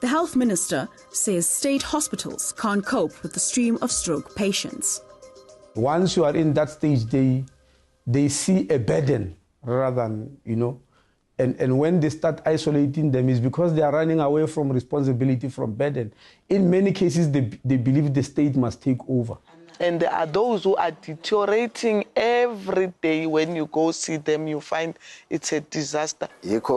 The health minister says state hospitals can't cope with the stream of stroke patients. Once you are in that stage, they see a burden rather than, and when they start isolating them, it's because they are running away from responsibility, from burden. In many cases, they believe the state must take over. And there are those who are deteriorating every day. When you go see them, you find it's a disaster. Just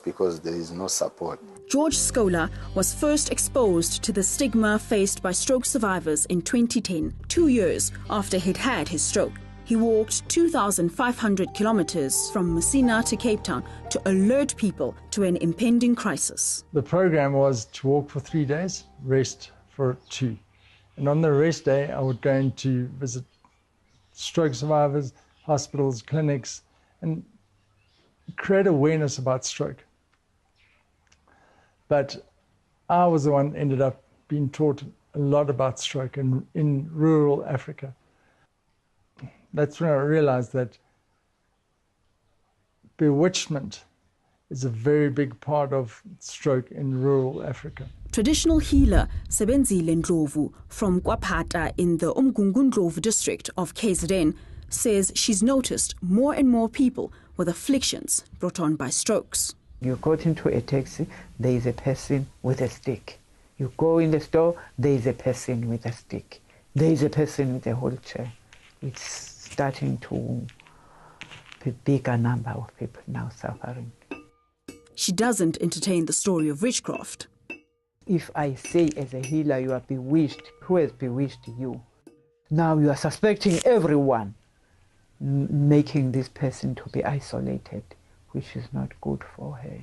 because there is no support. George Scola was first exposed to the stigma faced by stroke survivors in 2010, 2 years after he'd had his stroke. He walked 2,500 kilometers from Messina to Cape Town to alert people to an impending crisis. The program was to walk for 3 days, rest for 2. And on the rest day, I would go in to visit stroke survivors, hospitals, clinics, and create awareness about stroke. But I was the one ended up being taught a lot about stroke in rural Africa. That's when I realized that bewitchment is a very big part of stroke in rural Africa. Traditional healer Sebenzile Ndlovu from Kwaphata in the Umgungundlovu district of KZN says she's noticed more and more people with afflictions brought on by strokes. You got into a taxi, there is a person with a stick. You go in the store, there is a person with a stick. There is a person with a wheelchair. It's starting to be a bigger number of people now suffering. She doesn't entertain the story of witchcraft. If I say as a healer you are bewitched, who has bewitched you? Now you are suspecting everyone, making this person to be isolated, which is not good for her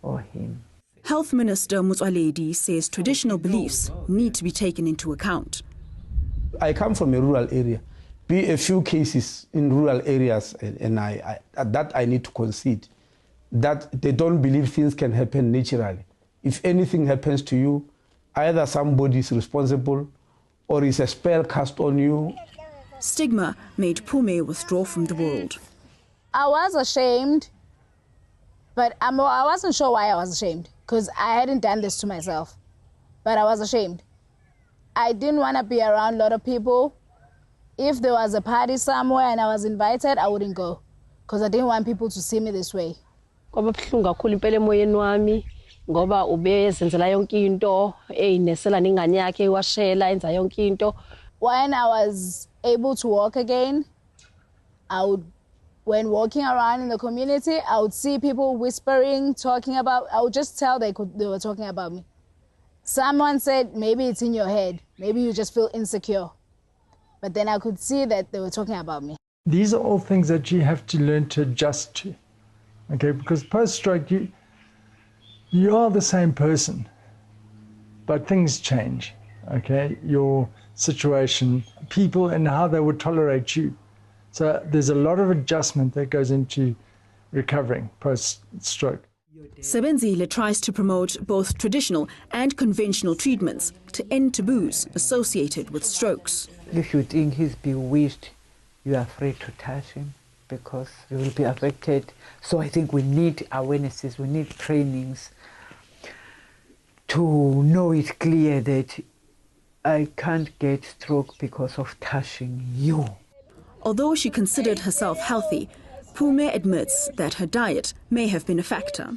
or him. Health Minister Motsoaledi says traditional beliefs need to be taken into account. I come from a rural area. Be a few cases in rural areas, and that I need to concede, that they don't believe things can happen naturally. If anything happens to you, either somebody is responsible or is a spell cast on you. Stigma made Pume withdraw from the world. I was ashamed, but I wasn't sure why I was ashamed, because I hadn't done this to myself. But I was ashamed. I didn't want to be around a lot of people. If there was a party somewhere and I was invited, I wouldn't go, because I didn't want people to see me this way. When I was able to walk again, when walking around in the community, I would see people whispering, I would just tell they were talking about me. Someone said, maybe it's in your head, maybe you just feel insecure. But then I could see that they were talking about me. These are all things that you have to learn to adjust to, okay? Because post-stroke, you are the same person, but things change, okay? Your situation, people and how they would tolerate you. So there's a lot of adjustment that goes into recovering post-stroke. Sebenzile tries to promote both traditional and conventional treatments to end taboos associated with strokes. If you think he's bewitched, you are afraid to touch him because you will be affected. So I think we need awarenesses, we need trainings to know it clear that I can't get stroke because of touching you. Although she considered herself healthy, Pume admits that her diet may have been a factor.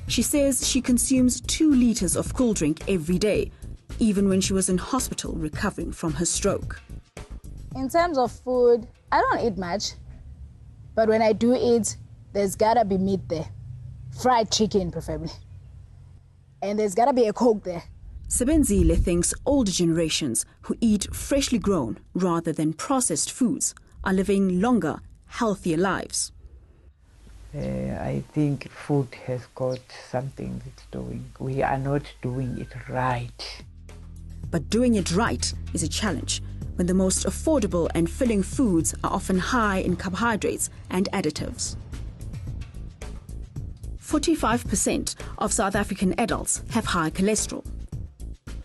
She says she consumes 2 liters of cool drink every day, even when she was in hospital recovering from her stroke. In terms of food, I don't eat much. But when I do eat, there's gotta be meat there. Fried chicken, preferably. And there's gotta be a Coke there. Sebenzile thinks older generations who eat freshly grown rather than processed foods are living longer, healthier lives. I think food has got something it's doing. We are not doing it right. But doing it right is a challenge when the most affordable and filling foods are often high in carbohydrates and additives. 45% of South African adults have high cholesterol.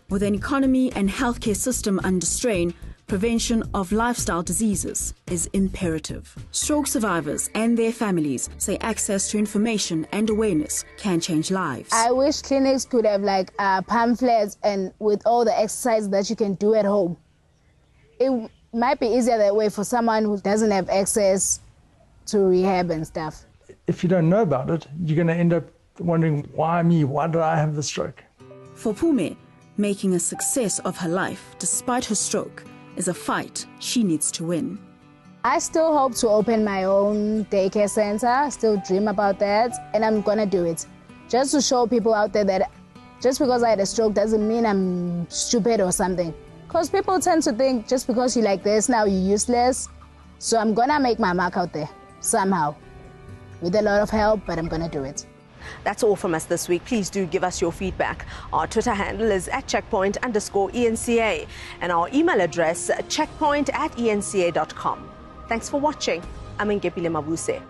With an economy and healthcare system under strain, prevention of lifestyle diseases is imperative. Stroke survivors and their families say access to information and awareness can change lives. I wish clinics could have like pamphlets and with all the exercises that you can do at home. It might be easier that way for someone who doesn't have access to rehab and stuff. If you don't know about it, you're going to end up wondering, why me? Why did I have the stroke? For Pume, making a success of her life despite her stroke is a fight she needs to win. I still hope to open my own daycare center. I still dream about that, and I'm gonna do it. Just to show people out there that just because I had a stroke doesn't mean I'm stupid or something. Because people tend to think just because you're like this now you're useless. So I'm gonna make my mark out there somehow. With a lot of help, but I'm gonna do it. That's all from us this week. Please do give us your feedback. Our Twitter handle is @checkpoint_ENCA and our email address checkpoint@enca.com. Thanks for watching. I'm Ngepile Mabuse.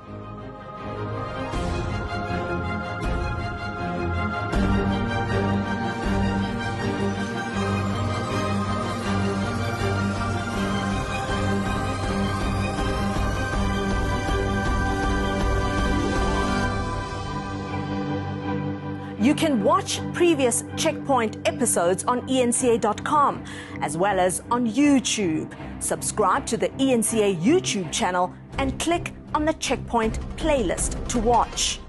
You can watch previous Checkpoint episodes on enca.com as well as on YouTube. Subscribe to the ENCA YouTube channel and click on the Checkpoint playlist to watch.